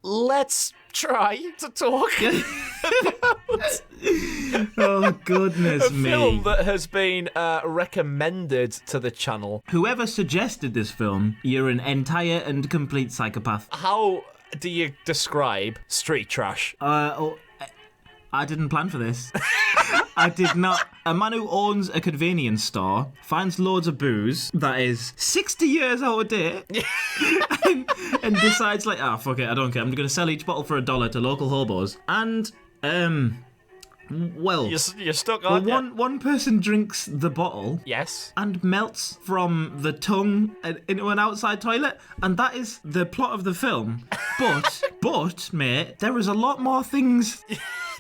let's try to talk about Oh, goodness a me. film that has been recommended to the channel. Whoever suggested this film, you're an entire and complete psychopath. How do you describe street trash? I didn't plan for this. I did not. A man who owns a convenience store finds loads of booze that is 60 years out of date and decides like, fuck it, I don't care. I'm going to sell each bottle for $1 to local hobos. And, well... You're stuck on one person drinks the bottle. Yes. And melts from the tongue into an outside toilet. And that is the plot of the film. But, mate, there is a lot more things...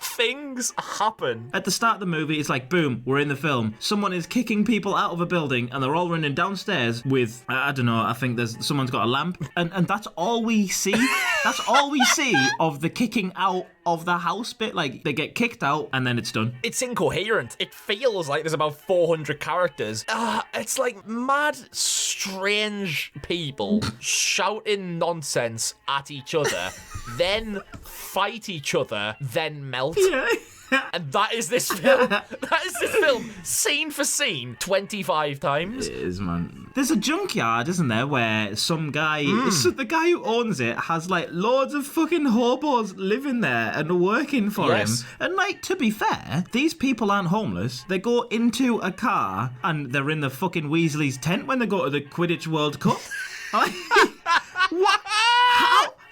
Things happen. At the start of the movie, it's like, boom, we're in the film. Someone is kicking people out of a building and they're all running downstairs with, I don't know, I think someone's got a lamp. And that's all we see. That's all we see of the kicking out of the house bit. Like, they get kicked out and then it's done. It's incoherent. It feels like there's about 400 characters. It's like mad, strange people shouting nonsense at each other, then fight each other, then melt. Yeah. And that is this film. That is this film, scene for scene, 25 times. It is, man. There's a junkyard, isn't there, where some guy, so the guy who owns it has like loads of fucking hobos living there and working for him. And like, to be fair, these people aren't homeless. They go into a car and they're in the fucking Weasley's tent when they go to the Quidditch World Cup. What?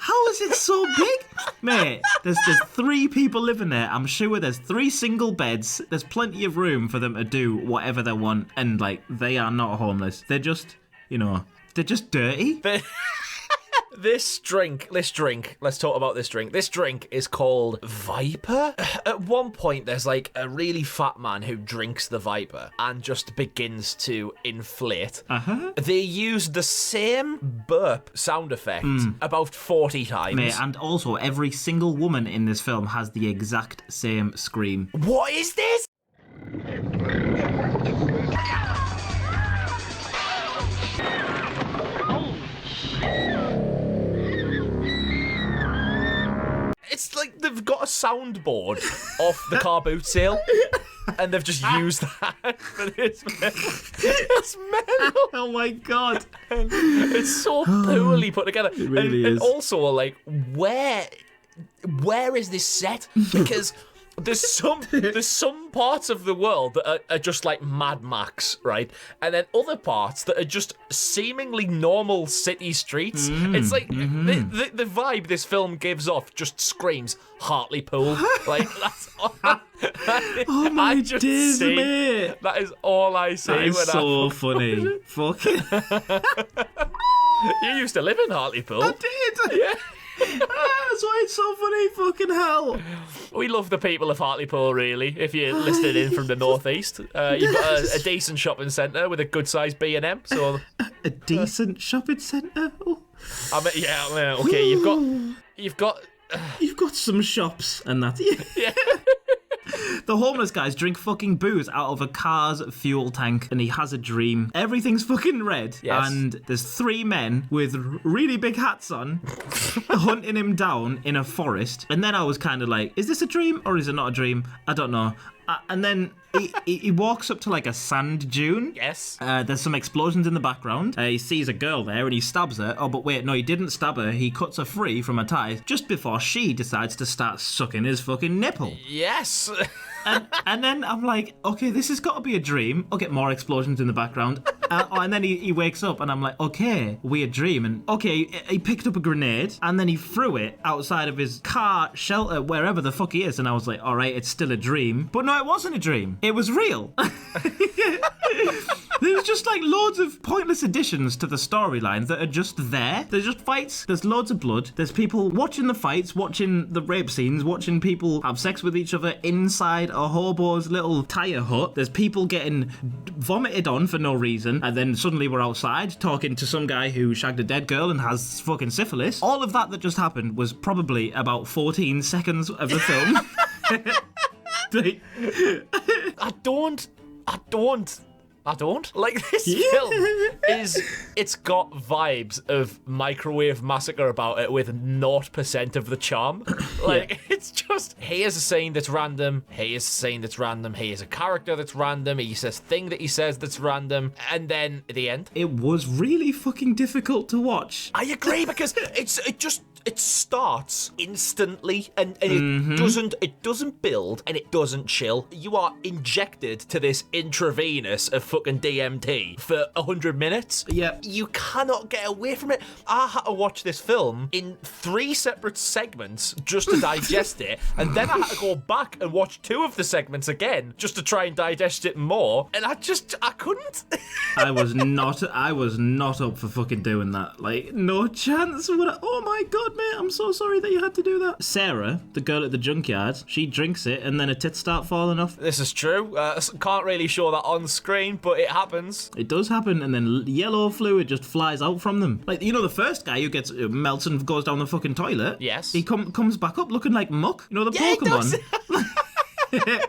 How is it so big? Mate, there's 3 people living there. I'm sure there's 3 single beds. There's plenty of room for them to do whatever they want. And, like, they are not homeless. They're just, they're just dirty. This drink, let's talk about this drink. This drink is called Viper. At one point, there's like a really fat man who drinks the Viper and just begins to inflate. They use the same burp sound effect about 40 times. Mate, and also every single woman in this film has the exact same scream. What is this? It's like they've got a soundboard off the car boot sale, and they've just used that for this film. It's mental. Oh my god. And it's so poorly put together. It really is. And also, like, where is this set? Because there's some parts of the world that are just like Mad Max, right? And then other parts that are just seemingly normal city streets. It's like the vibe this film gives off just screams Hartlepool. Like, that's all. Oh my days, mate. That is all I see. That is so funny. Fucking. You used to live in Hartlepool. I did. Yeah. That's why it's so funny, fucking hell. We love the people of Hartlepool, really, if you're listening in from the northeast. You've got a decent shopping centre with a good-sized B&M. So a decent shopping centre? Oh. Okay, you've got some shops and that. yeah. The homeless guys drink fucking booze out of a car's fuel tank, and he has a dream. Everything's fucking red, and there's 3 men with really big hats on hunting him down in a forest. And then I was kind of like, is this a dream or is it not a dream? I don't know. And then he walks up to like a sand dune. Yes. There's some explosions in the background. He sees a girl there and he stabs her. Oh, but wait, no, he didn't stab her. He cuts her free from her ties just before she decides to start sucking his fucking nipple. Yes. And then I'm like, okay, this has got to be a dream. I'll get more explosions in the background. And then he wakes up and I'm like, okay, weird dream. And okay, he picked up a grenade and then he threw it outside of his car shelter, wherever the fuck he is. And I was like, all right, it's still a dream. But no, it wasn't a dream. It was real. There's just like loads of pointless additions to the storylines that are just there. There's just fights. There's loads of blood. There's people watching the fights, watching the rape scenes, watching people have sex with each other inside a hobo's little tire hut. There's people getting vomited on for no reason. And then suddenly we're outside talking to some guy who shagged a dead girl and has fucking syphilis. All of that just happened was probably about 14 seconds of the film. I don't. Like, this film it's got vibes of Microwave Massacre about it with 0% of the charm. Like, it's just, here's a scene that's random, here's a scene that's random, here's a character that's random, here's a thing that he says that's random, and then at the end. It was really fucking difficult to watch. I agree, because it starts instantly and it doesn't build and it doesn't chill. You are injected to this intravenous of fucking DMT for 100 minutes. Yeah. You cannot get away from it. I had to watch this film in 3 separate segments just to digest it, and then I had to go back and watch 2 of the segments again just to try and digest it more, and I couldn't. I was not up for fucking doing that. Like, no chance. Oh my god, mate, I'm so sorry that you had to do that. Sarah, the girl at the junkyard, she drinks it and then her tits start falling off. This is true. Can't really show that on screen, but it happens. It does happen, and then yellow fluid just flies out from them. Like, you know, the first guy who gets melts and goes down the fucking toilet. Yes. He comes back up looking like muck. You know, the Pokemon. He does.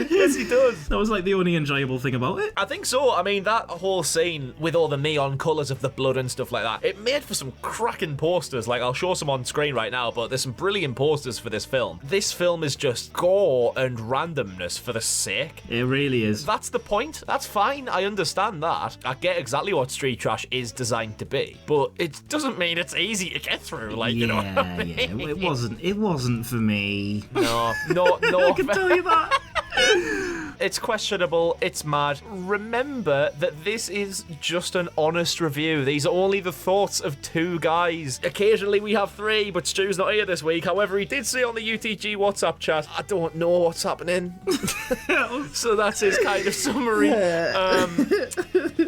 Yes, he does. That was like the only enjoyable thing about it. I think so. I mean, that whole scene with all the neon colours of the blood and stuff like that, it made for some cracking posters. Like, I'll show some on screen right now, but there's some brilliant posters for this film. This film is just gore and randomness for the sake. It really is. That's the point. That's fine. I understand that. I get exactly what street trash is designed to be, but it doesn't mean it's easy to get through. Like, you know what I mean? Yeah. It wasn't for me. No. I can tell you that. It's questionable, it's mad. Remember that this is just an honest review. These are only the thoughts of 2 guys. Occasionally we have 3, but Stu's not here this week. However, he did say on the UTG WhatsApp chat, I don't know what's happening. So that's his kind of summary.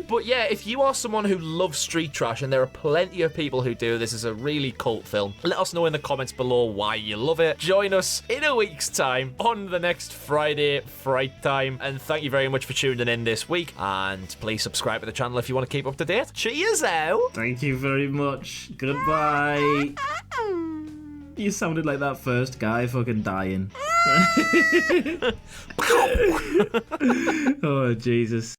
But yeah, if you are someone who loves street trash, and there are plenty of people who do, this is a really cult film, let us know in the comments below why you love it. Join us in a week's time on the next Friday Fright time. And thank you very much for tuning in this week. And please subscribe to the channel if you want to keep up to date. Cheers out. Thank you very much. Goodbye. You sounded like that first guy fucking dying. Oh, Jesus.